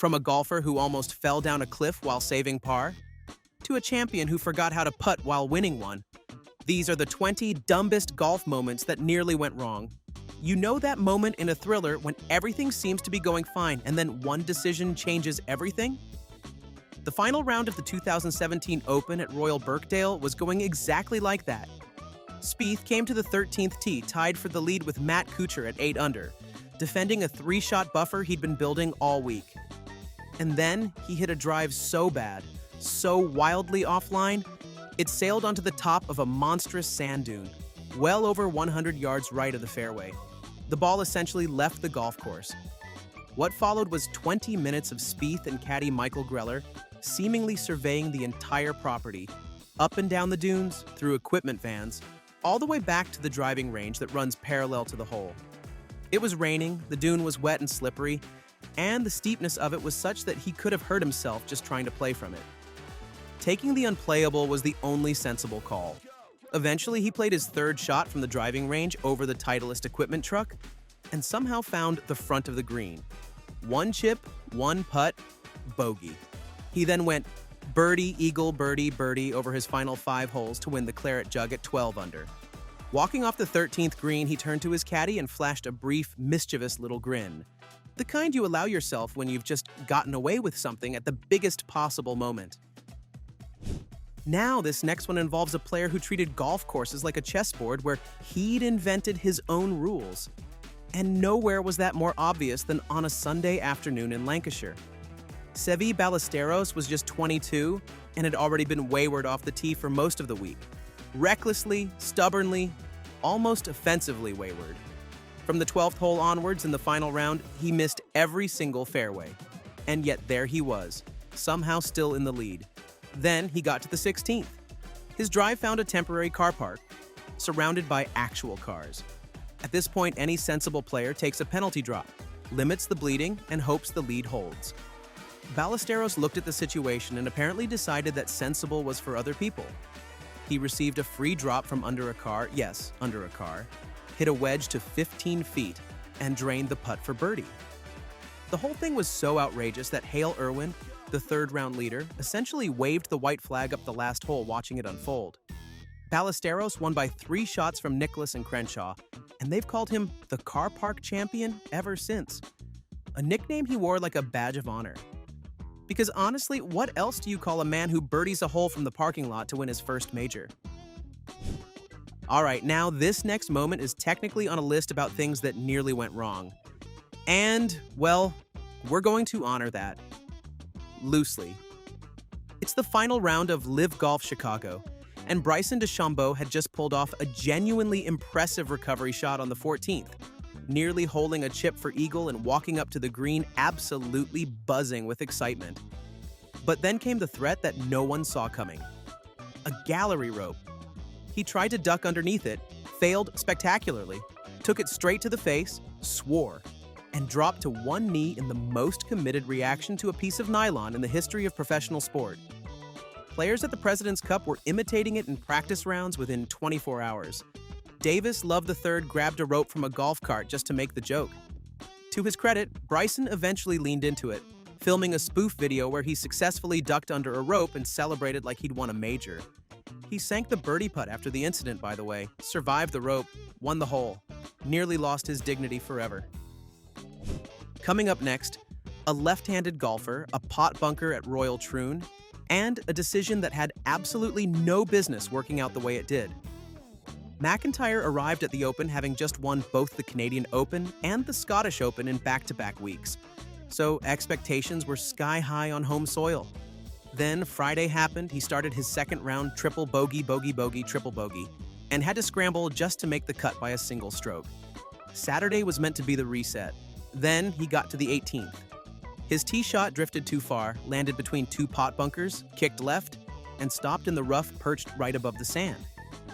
From a golfer who almost fell down a cliff while saving par, to a champion who forgot how to putt while winning one. These are the 20 dumbest golf moments that nearly went wrong. You know that moment in a thriller when everything seems to be going fine and then one decision changes everything? The final round of the 2017 Open at Royal Birkdale was going exactly like that. Spieth came to the 13th tee tied for the lead with Matt Kuchar at 8 under, defending a 3-shot buffer he'd been building all week. And then he hit a drive so bad, so wildly offline, it sailed onto the top of a monstrous sand dune, well over 100 yards right of the fairway. The ball essentially left the golf course. What followed was 20 minutes of Spieth and caddy Michael Greller seemingly surveying the entire property, up and down the dunes, through equipment vans, all the way back to the driving range that runs parallel to the hole. It was raining, the dune was wet and slippery, and the steepness of it was such that he could have hurt himself just trying to play from it. Taking the unplayable was the only sensible call. Eventually, he played his 3rd shot from the driving range over the Titleist equipment truck and somehow found the front of the green. 1 chip, 1 putt, bogey. He then went birdie, eagle, birdie, birdie over his final 5 holes to win the Claret Jug at 12 under. Walking off the 13th green, he turned to his caddy and flashed a brief, mischievous little grin. The kind you allow yourself when you've just gotten away with something at the biggest possible moment. Now, this next one involves a player who treated golf courses like a chessboard where he'd invented his own rules. And nowhere was that more obvious than on a Sunday afternoon in Lancashire. Seve Ballesteros was just 22 and had already been wayward off the tee for most of the week. Recklessly, stubbornly, almost offensively wayward. From the 12th hole onwards in the final round, he missed every single fairway. And yet there he was, somehow still in the lead. Then he got to the 16th. His drive found a temporary car park, surrounded by actual cars. At this point, any sensible player takes a penalty drop, limits the bleeding, and hopes the lead holds. Ballesteros looked at the situation and apparently decided that sensible was for other people. He received a free drop from under a car, yes, under a car, hit a wedge to 15 feet, and drained the putt for birdie. The whole thing was so outrageous that Hale Irwin, the 3rd round leader, essentially waved the white flag up the last hole watching it unfold. Ballesteros won by 3 shots from Nicklaus and Crenshaw, and they've called him the car park champion ever since. A nickname he wore like a badge of honor. Because honestly, what else do you call a man who birdies a hole from the parking lot to win his first major? Alright, now this next moment is technically on a list about things that nearly went wrong. And, well, we're going to honor that. Loosely. It's the final round of Live Golf Chicago, and Bryson DeChambeau had just pulled off a genuinely impressive recovery shot on the 14th, nearly holding a chip for eagle and walking up to the green absolutely buzzing with excitement. But then came the threat that no one saw coming. A gallery rope. He tried to duck underneath it, failed spectacularly, took it straight to the face, swore, and dropped to one knee in the most committed reaction to a piece of nylon in the history of professional sport. Players at the President's Cup were imitating it in practice rounds within 24 hours. Davis Love III grabbed a rope from a golf cart just to make the joke. To his credit, Bryson eventually leaned into it, filming a spoof video where he successfully ducked under a rope and celebrated like he'd won a major. He sank the birdie putt after the incident, by the way, survived the rope, won the hole, nearly lost his dignity forever. Coming up next, a left-handed golfer, a pot bunker at Royal Troon, and a decision that had absolutely no business working out the way it did. McIntyre arrived at the Open having just won both the Canadian Open and the Scottish Open in back-to-back weeks, so expectations were sky-high on home soil. Then Friday happened, he started his 2nd round triple bogey, bogey, bogey, triple bogey, and had to scramble just to make the cut by a single stroke. Saturday was meant to be the reset. Then he got to the 18th. His tee shot drifted too far, landed between 2 pot bunkers, kicked left, and stopped in the rough perched right above the sand.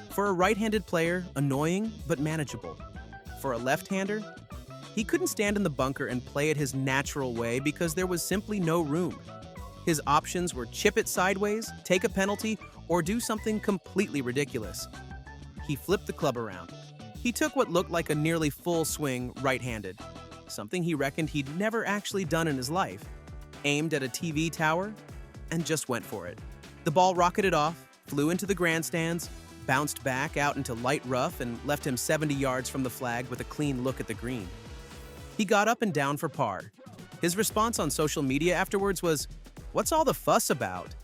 For a right-handed player, annoying but manageable. For a left-hander, he couldn't stand in the bunker and play it his natural way because there was simply no room. His options were chip it sideways, take a penalty, or do something completely ridiculous. He flipped the club around. He took what looked like a nearly full swing right-handed, something he reckoned he'd never actually done in his life. aimed at a TV tower, and just went for it. The ball rocketed off, flew into the grandstands, bounced back out into light rough, and left him 70 yards from the flag with a clean look at the green. He got up and down for par. His response on social media afterwards was, "What's all the fuss about?"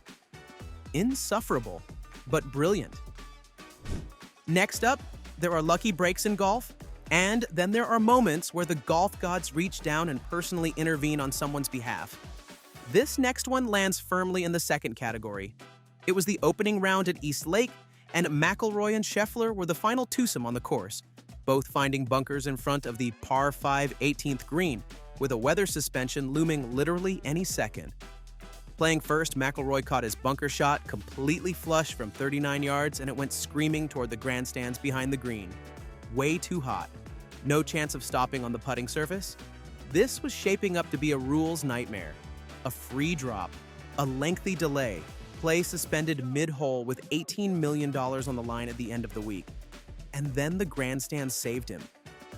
Insufferable, but brilliant. Next up, there are lucky breaks in golf, and then there are moments where the golf gods reach down and personally intervene on someone's behalf. This next one lands firmly in the second category. It was the opening round at East Lake, and McIlroy and Scheffler were the final twosome on the course, both finding bunkers in front of the par 5 18th green, with a weather suspension looming literally any second. Playing first, McIlroy caught his bunker shot completely flush from 39 yards, and it went screaming toward the grandstands behind the green. Way too hot. No chance of stopping on the putting surface. This was shaping up to be a rules nightmare. A free drop, a lengthy delay, play suspended mid-hole with $18 million on the line at the end of the week. And then the grandstand saved him.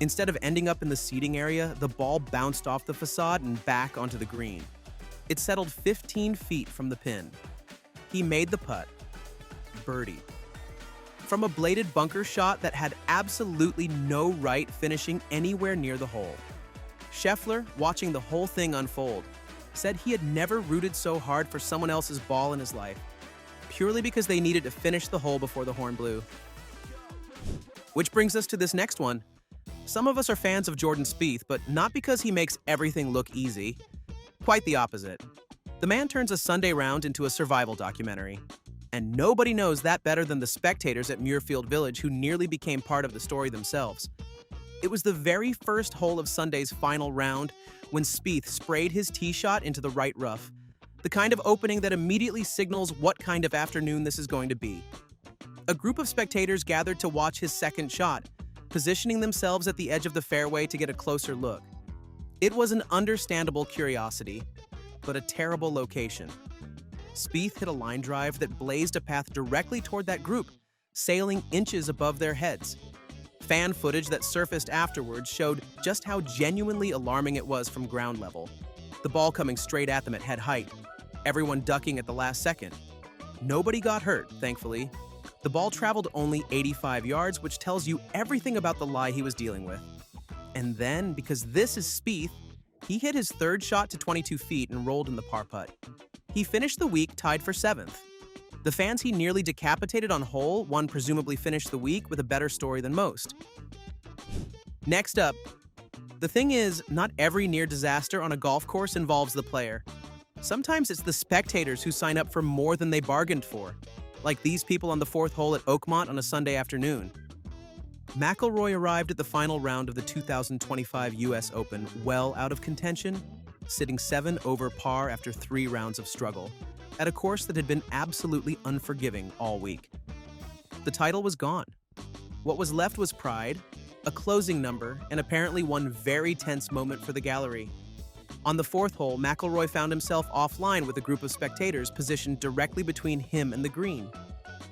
Instead of ending up in the seating area, the ball bounced off the facade and back onto the green. It settled 15 feet from the pin. He made the putt. Birdie. From a bladed bunker shot that had absolutely no right finishing anywhere near the hole. Scheffler, watching the whole thing unfold, said he had never rooted so hard for someone else's ball in his life, purely because they needed to finish the hole before the horn blew. Which brings us to this next one. Some of us are fans of Jordan Spieth, but not because he makes everything look easy. Quite the opposite. The man turns a Sunday round into a survival documentary. And nobody knows that better than the spectators at Muirfield Village, who nearly became part of the story themselves. It was the very first hole of Sunday's final round when Spieth sprayed his tee shot into the right rough, the kind of opening that immediately signals what kind of afternoon this is going to be. A group of spectators gathered to watch his second shot, positioning themselves at the edge of the fairway to get a closer look. It was an understandable curiosity, but a terrible location. Spieth hit a line drive that blazed a path directly toward that group, sailing inches above their heads. Fan footage that surfaced afterwards showed just how genuinely alarming it was from ground level. The ball coming straight at them at head height, everyone ducking at the last second. Nobody got hurt, thankfully. The ball traveled only 85 yards, which tells you everything about the lie he was dealing with. And then, because this is Spieth, he hit his third shot to 22 feet and rolled in the par putt. He finished the week tied for 7th. The fans he nearly decapitated on hole 1 presumably finished the week with a better story than most. Next up, the thing is, not every near disaster on a golf course involves the player. Sometimes it's the spectators who sign up for more than they bargained for, like these people on the 4th hole at Oakmont on a Sunday afternoon. McIlroy arrived at the final round of the 2025 US Open well out of contention, sitting 7 over par after 3 rounds of struggle, at a course that had been absolutely unforgiving all week. The title was gone. What was left was pride, a closing number, and apparently one very tense moment for the gallery. On the 4th hole, McIlroy found himself offline with a group of spectators positioned directly between him and the green.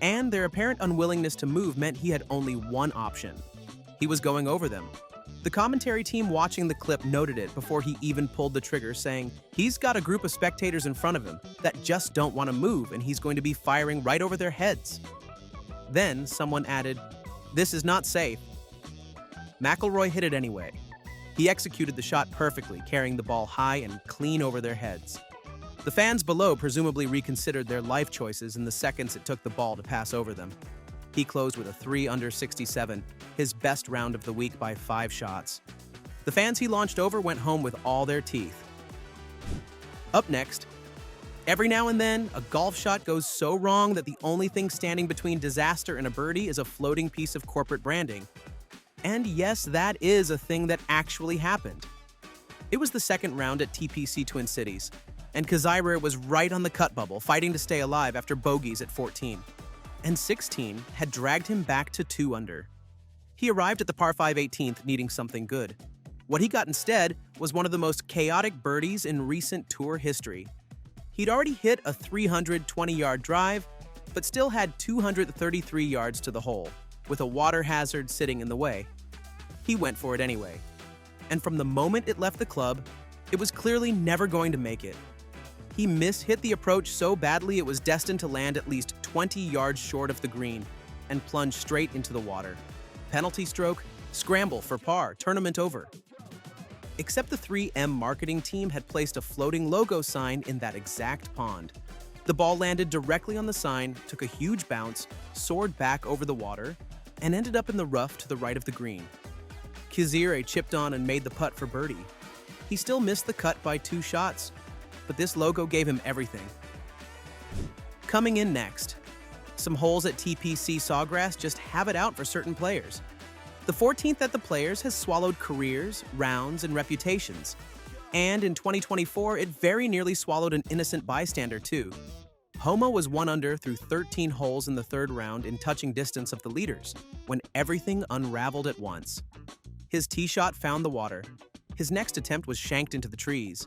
And their apparent unwillingness to move meant he had only one option. He was going over them. The commentary team watching the clip noted it before he even pulled the trigger, saying he's got a group of spectators in front of him that just don't want to move, and he's going to be firing right over their heads. Then someone added, "This is not safe." McIlroy hit it anyway. He executed the shot perfectly, carrying the ball high and clean over their heads. The fans below presumably reconsidered their life choices in the seconds it took the ball to pass over them. He closed with a 3 under 67, his best round of the week by 5 shots. The fans he launched over went home with all their teeth. Up next, every now and then, a golf shot goes so wrong that the only thing standing between disaster and a birdie is a floating piece of corporate branding. And yes, that is a thing that actually happened. It was the second round at TPC Twin Cities, and Kazira was right on the cut bubble, fighting to stay alive after bogeys at 14. And 16 had dragged him back to 2 under. He arrived at the par 5 18th needing something good. What he got instead was one of the most chaotic birdies in recent tour history. He'd already hit a 320-yard drive, but still had 233 yards to the hole, with a water hazard sitting in the way. He went for it anyway. And from the moment it left the club, it was clearly never going to make it. He mishit the approach so badly it was destined to land at least 20 yards short of the green and plunge straight into the water. Penalty stroke, scramble for par, tournament over. Except the 3M marketing team had placed a floating logo sign in that exact pond. The ball landed directly on the sign, took a huge bounce, soared back over the water, and ended up in the rough to the right of the green. Kizire chipped on and made the putt for birdie. He still missed the cut by 2 shots, but this logo gave him everything. Coming in next, some holes at TPC Sawgrass just have it out for certain players. The 14th at the Players has swallowed careers, rounds, and reputations. And in 2024, it very nearly swallowed an innocent bystander too. Homa was 1 under through 13 holes in the 3rd round in touching distance of the leaders, when everything unraveled at once. His tee shot found the water. His next attempt was shanked into the trees.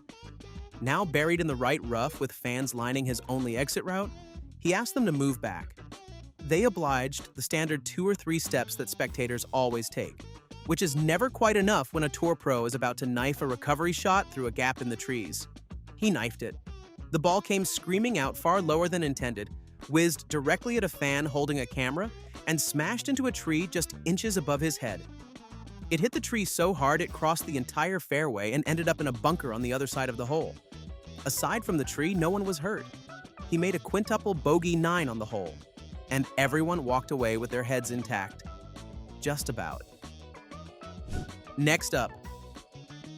Now buried in the right rough with fans lining his only exit route, he asked them to move back. They obliged, the standard 2 or 3 steps that spectators always take, which is never quite enough when a tour pro is about to knife a recovery shot through a gap in the trees. He knifed it. The ball came screaming out far lower than intended, whizzed directly at a fan holding a camera, and smashed into a tree just inches above his head. It hit the tree so hard it crossed the entire fairway and ended up in a bunker on the other side of the hole. Aside from the tree, no one was hurt. He made a quintuple bogey 9 on the hole, and everyone walked away with their heads intact. Just about. Next up,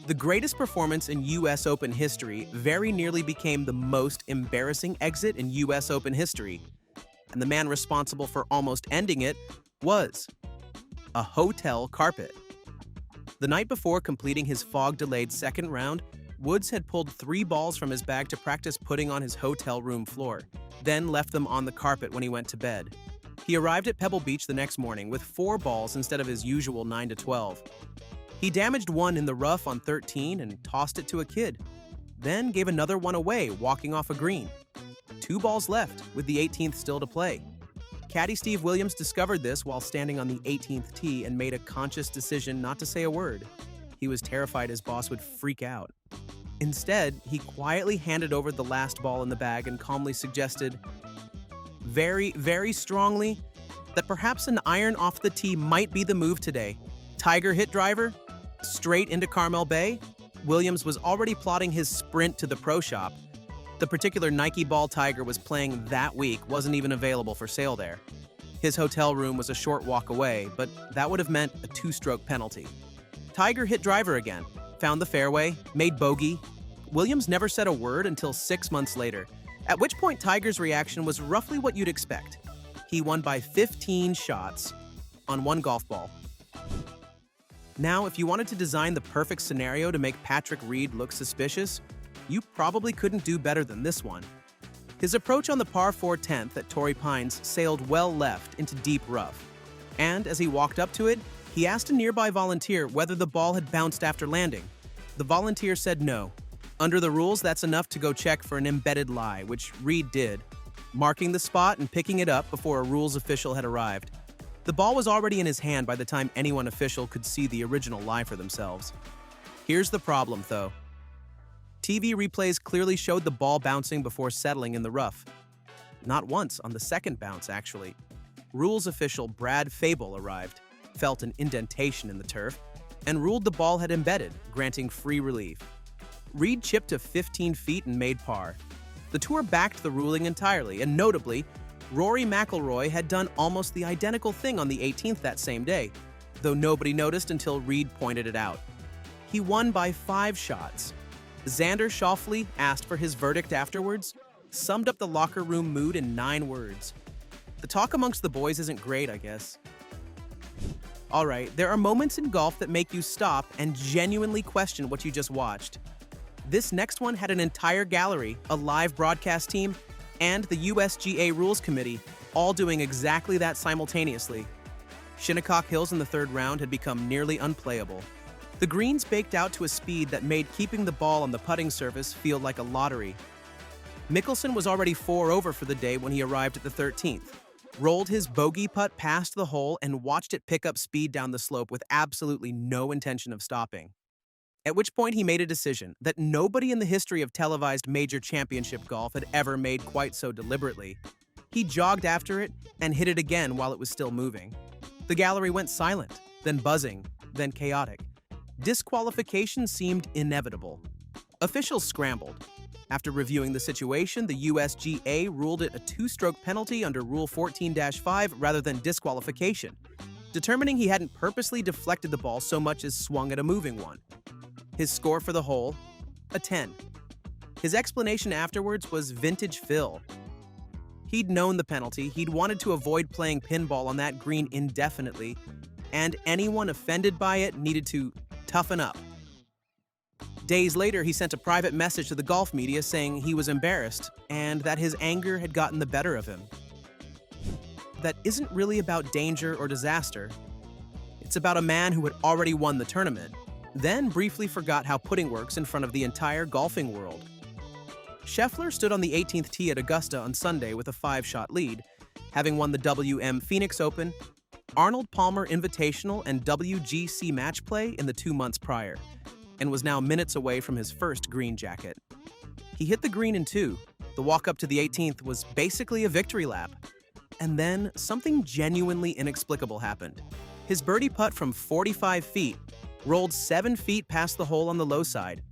the greatest performance in US Open history very nearly became the most embarrassing exit in US Open history, and the man responsible for almost ending it was a hotel carpet. The night before completing his fog-delayed 2nd round, Woods had pulled 3 balls from his bag to practice putting on his hotel room floor, then left them on the carpet when he went to bed. He arrived at Pebble Beach the next morning with 4 balls instead of his usual 9 to 12. He damaged 1 in the rough on 13 and tossed it to a kid, then gave another one away walking off a green. 2 balls left, with the 18th still to play. Caddy Steve Williams discovered this while standing on the 18th tee and made a conscious decision not to say a word. He was terrified his boss would freak out. Instead, he quietly handed over the last ball in the bag and calmly suggested, very, very strongly, that perhaps an iron off the tee might be the move today. Tiger hit driver, straight into Carmel Bay. Williams was already plotting his sprint to the pro shop. The particular Nike ball Tiger was playing that week wasn't even available for sale there. His hotel room was a short walk away, but that would have meant a 2-stroke penalty. Tiger hit driver again, found the fairway, made bogey. Williams never said a word until 6 months later, at which point Tiger's reaction was roughly what you'd expect. He won by 15 shots on 1 golf ball. Now, if you wanted to design the perfect scenario to make Patrick Reed look suspicious, you probably couldn't do better than this one. His approach on the par 4 10th at Torrey Pines sailed well left into deep rough, and as he walked up to it, he asked a nearby volunteer whether the ball had bounced after landing. The volunteer said no. Under the rules, that's enough to go check for an embedded lie, which Reed did, marking the spot and picking it up before a rules official had arrived. The ball was already in his hand by the time anyone official could see the original lie for themselves. Here's the problem, though. TV replays clearly showed the ball bouncing before settling in the rough. Not once on the 2nd bounce, actually. Rules official Brad Fable arrived, felt an indentation in the turf, and ruled the ball had embedded, granting free relief. Reed chipped to 15 feet and made par. The tour backed the ruling entirely, and notably, Rory McIlroy had done almost the identical thing on the 18th that same day, though nobody noticed until Reed pointed it out. He won by 5 shots. Xander Schauffele asked for his verdict afterwards, summed up the locker room mood in 9 words. The talk amongst the boys isn't great, I guess. Alright, there are moments in golf that make you stop and genuinely question what you just watched. This next one had an entire gallery, a live broadcast team, and the USGA Rules Committee, all doing exactly that simultaneously. Shinnecock Hills in the 3rd round had become nearly unplayable. The greens baked out to a speed that made keeping the ball on the putting surface feel like a lottery. Mickelson was already 4 over for the day when he arrived at the 13th, rolled his bogey putt past the hole and watched it pick up speed down the slope with absolutely no intention of stopping. At which point he made a decision that nobody in the history of televised major championship golf had ever made quite so deliberately. He jogged after it and hit it again while it was still moving. The gallery went silent, then buzzing, then chaotic. Disqualification seemed inevitable. Officials scrambled. After reviewing the situation, the USGA ruled it a two-stroke penalty under Rule 14-5 rather than disqualification, determining he hadn't purposely deflected the ball so much as swung at a moving one. His score for the hole? A 10. His explanation afterwards was vintage Phil. He'd known the penalty, he'd wanted to avoid playing pinball on that green indefinitely, and anyone offended by it needed to toughen up. Days later, he sent a private message to the golf media saying he was embarrassed and that his anger had gotten the better of him. That isn't really about danger or disaster. It's about a man who had already won the tournament, then briefly forgot how putting works in front of the entire golfing world. Scheffler stood on the 18th tee at Augusta on Sunday with a 5-shot lead, having won the WM Phoenix Open, Arnold Palmer Invitational, and WGC Match Play in the 2 months prior, and was now minutes away from his first green jacket. He hit the green in 2. The walk up to the 18th was basically a victory lap. And then something genuinely inexplicable happened. His birdie putt from 45 feet rolled 7 feet past the hole on the low side.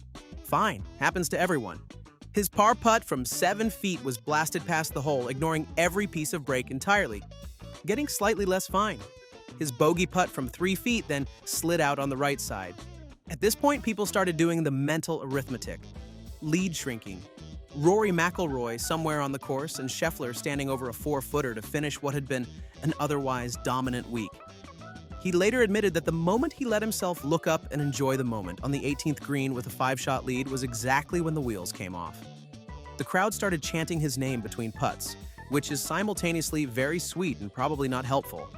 Fine, happens to everyone. His par putt from 7 feet was blasted past the hole, ignoring every piece of break entirely, getting slightly less fine. His bogey putt from 3 feet then slid out on the right side. At this point, people started doing the mental arithmetic. Lead shrinking. Rory McIlroy somewhere on the course and Scheffler standing over a 4-footer to finish what had been an otherwise dominant week. He later admitted that the moment he let himself look up and enjoy the moment on the 18th green with a 5-shot lead was exactly when the wheels came off. The crowd started chanting his name between putts, which is simultaneously very sweet and probably not helpful.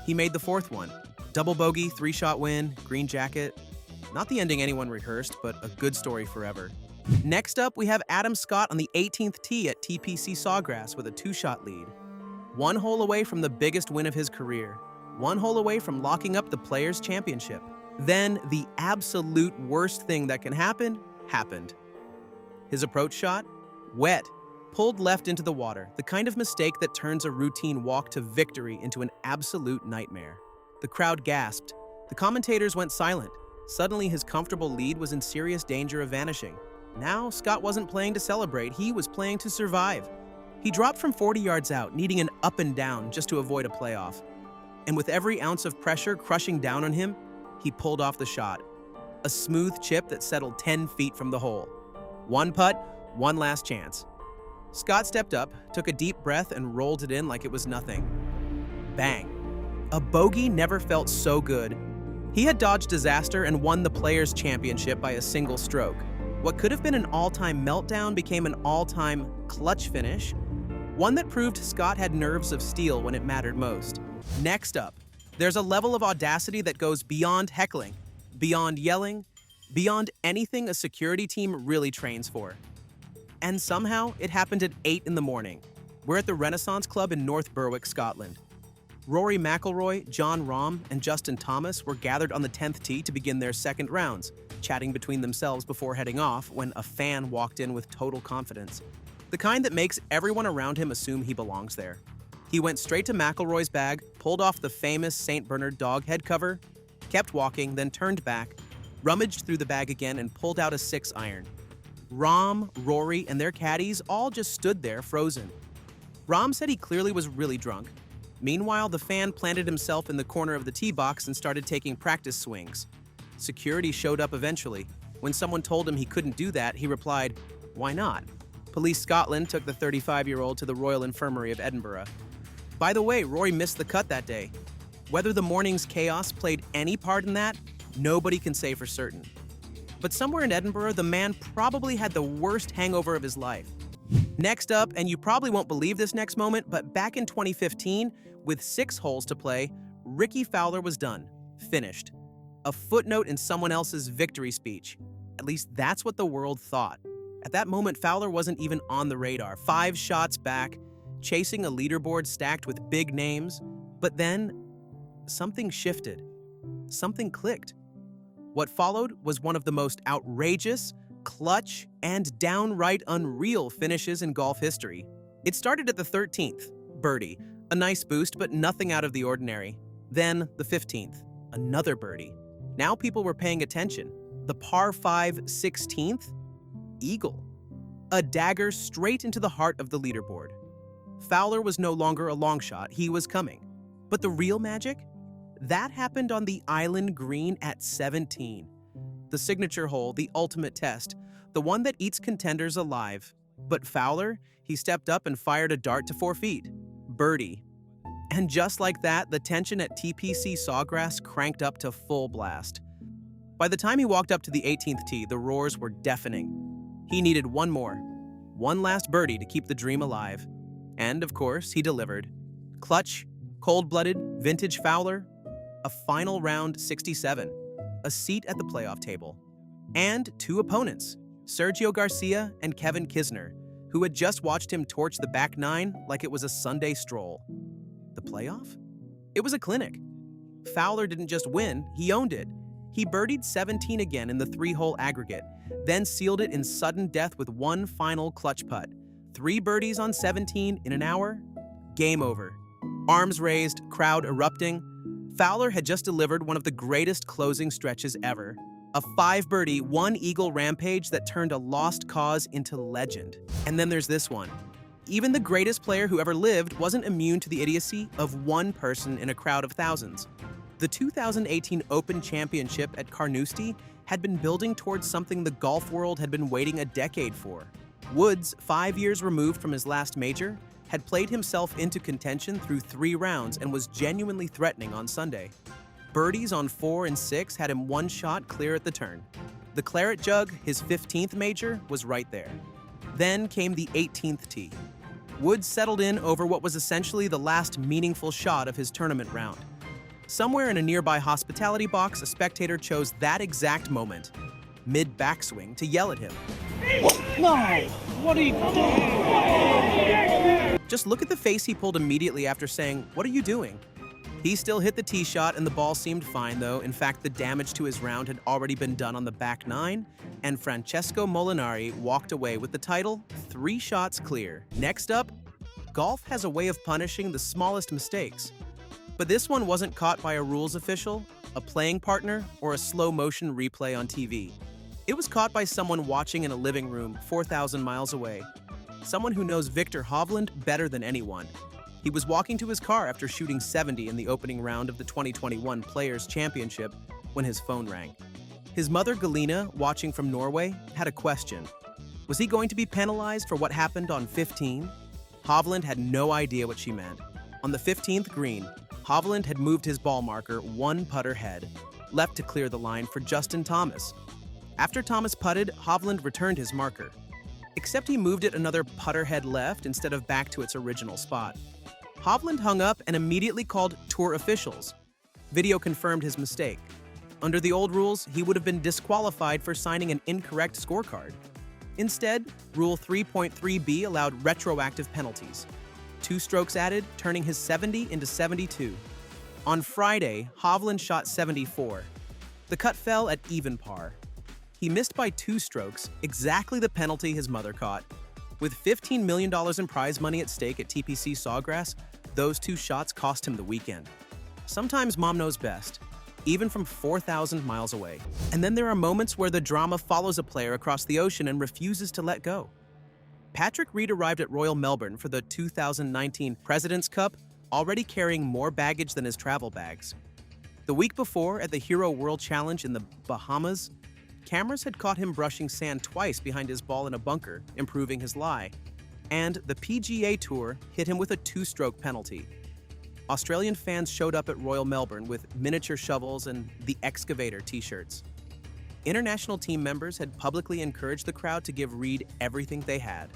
He made the 4th one. Double bogey, 3-shot win, green jacket. Not the ending anyone rehearsed, but a good story forever. Next up, we have Adam Scott on the 18th tee at TPC Sawgrass with a 2-shot lead. 1 hole away from the biggest win of his career. 1 hole away from locking up the Players' Championship. Then, the absolute worst thing that can happen, happened. His approach shot? Wet. Pulled left into the water, the kind of mistake that turns a routine walk to victory into an absolute nightmare. The crowd gasped. The commentators went silent. Suddenly, his comfortable lead was in serious danger of vanishing. Now, Scott wasn't playing to celebrate, he was playing to survive. He dropped from 40 yards out, needing an up and down just to avoid a playoff. And with every ounce of pressure crushing down on him, he pulled off the shot. A smooth chip that settled 10 feet from the hole. 1 putt, 1 last chance. Scott stepped up, took a deep breath, and rolled it in like it was nothing. Bang. A bogey never felt so good. He had dodged disaster and won the Players' Championship by a single stroke. What could have been an all-time meltdown became an all-time clutch finish, one that proved Scott had nerves of steel when it mattered most. Next up, there's a level of audacity that goes beyond heckling, beyond yelling, beyond anything a security team really trains for. And somehow, it happened at 8 in the morning. We're at the Renaissance Club in North Berwick, Scotland. Rory McIlroy, Jon Rahm, and Justin Thomas were gathered on the 10th tee to begin their second rounds, chatting between themselves before heading off when a fan walked in with total confidence. The kind that makes everyone around him assume he belongs there. He went straight to McIlroy's bag, pulled off the famous St. Bernard dog head cover, kept walking, then turned back, rummaged through the bag again, and pulled out a 6-iron. Rahm, Rory, and their caddies all just stood there frozen. Rahm said he clearly was really drunk. Meanwhile, the fan planted himself in the corner of the tee box and started taking practice swings. Security showed up eventually. When someone told him he couldn't do that, he replied, "Why not?" Police Scotland took the 35-year-old to the Royal Infirmary of Edinburgh. By the way, Rory missed the cut that day. Whether the morning's chaos played any part in that, nobody can say for certain. But somewhere in Edinburgh, the man probably had the worst hangover of his life. Next up, and you probably won't believe this next moment, but back in 2015, with 6 holes to play, Rickie Fowler was done. Finished. A footnote in someone else's victory speech. At least that's what the world thought. At that moment, Fowler wasn't even on the radar. 5 shots back, chasing a leaderboard stacked with big names. But then, something shifted. Something clicked. What followed was one of the most outrageous, clutch, and downright unreal finishes in golf history. It started at the 13th, birdie, a nice boost but nothing out of the ordinary. Then the 15th, another birdie. Now people were paying attention. The par 5 16th, eagle. A dagger straight into the heart of the leaderboard. Fowler was no longer a long shot, he was coming. But the real magic? That happened on the island green at 17. The signature hole, the ultimate test, the one that eats contenders alive. But Fowler, he stepped up and fired a dart to 4 feet. Birdie. And just like that, the tension at TPC Sawgrass cranked up to full blast. By the time he walked up to the 18th tee, the roars were deafening. He needed one more, one last birdie to keep the dream alive. And of course, he delivered. Clutch, cold-blooded, vintage Fowler, a final round 67, a seat at the playoff table, and 2 opponents, Sergio Garcia and Kevin Kisner, who had just watched him torch the back 9 like it was a Sunday stroll. The playoff? It was a clinic. Fowler didn't just win, he owned it. He birdied 17 again in the 3-hole aggregate, then sealed it in sudden death with one final clutch putt. 3 birdies on 17 in an hour? Game over. Arms raised, crowd erupting. Fowler had just delivered one of the greatest closing stretches ever. A 5-birdie, 1-eagle rampage that turned a lost cause into legend. And then there's this one. Even the greatest player who ever lived wasn't immune to the idiocy of one person in a crowd of thousands. The 2018 Open Championship at Carnoustie had been building towards something the golf world had been waiting a decade for. Woods, 5 years removed from his last major, had played himself into contention through 3 rounds and was genuinely threatening on Sunday. Birdies on 4 and 6 had him 1 shot clear at the turn. The claret jug, his 15th major, was right there. Then came the 18th tee. Woods settled in over what was essentially the last meaningful shot of his tournament round. Somewhere in a nearby hospitality box, a spectator chose that exact moment, mid-backswing, to yell at him. No! What are you doing? Just look at the face he pulled immediately after saying, "What are you doing?" He still hit the tee shot and the ball seemed fine though. In fact, the damage to his round had already been done on the back 9, and Francesco Molinari walked away with the title 3 shots clear. Next up, golf has a way of punishing the smallest mistakes. But this one wasn't caught by a rules official, a playing partner, or a slow-motion replay on TV. It was caught by someone watching in a living room 4,000 miles away. Someone who knows Viktor Hovland better than anyone. He was walking to his car after shooting 70 in the opening round of the 2021 Players' Championship when his phone rang. His mother, Galina, watching from Norway, had a question. Was he going to be penalized for what happened on 15? Hovland had no idea what she meant. On the 15th green, Hovland had moved his ball marker 1 putter head, left to clear the line for Justin Thomas. After Thomas putted, Hovland returned his marker, except he moved it another putter head left instead of back to its original spot. Hovland hung up and immediately called tour officials. Video confirmed his mistake. Under the old rules, he would have been disqualified for signing an incorrect scorecard. Instead, Rule 3.3b allowed retroactive penalties. 2 strokes added, turning his 70 into 72. On Friday, Hovland shot 74. The cut fell at even par. He missed by 2 strokes, exactly the penalty his mother caught. With $15 million in prize money at stake at TPC Sawgrass, those 2 shots cost him the weekend. Sometimes mom knows best, even from 4,000 miles away. And then there are moments where the drama follows a player across the ocean and refuses to let go. Patrick Reed arrived at Royal Melbourne for the 2019 President's Cup, already carrying more baggage than his travel bags. The week before, at the Hero World Challenge in the Bahamas, cameras had caught him brushing sand twice behind his ball in a bunker, improving his lie. And the PGA Tour hit him with a 2-stroke penalty. Australian fans showed up at Royal Melbourne with miniature shovels and the Excavator t-shirts. International team members had publicly encouraged the crowd to give Reed everything they had.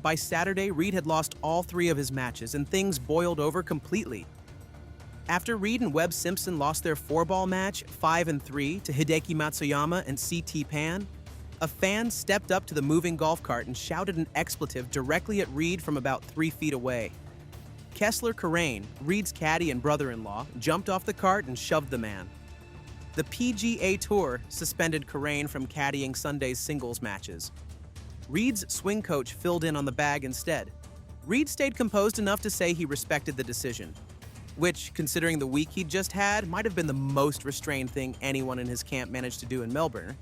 By Saturday, Reed had lost all 3 of his matches and things boiled over completely. After Reed and Webb Simpson lost their 4-ball match 5-3 to Hideki Matsuyama and C.T. Pan, a fan stepped up to the moving golf cart and shouted an expletive directly at Reed from about 3 feet away. Kessler Karain, Reed's caddy and brother-in-law, jumped off the cart and shoved the man. The PGA Tour suspended Karain from caddying Sunday's singles matches. Reed's swing coach filled in on the bag instead. Reed stayed composed enough to say he respected the decision, which, considering the week he'd just had, might have been the most restrained thing anyone in his camp managed to do in Melbourne.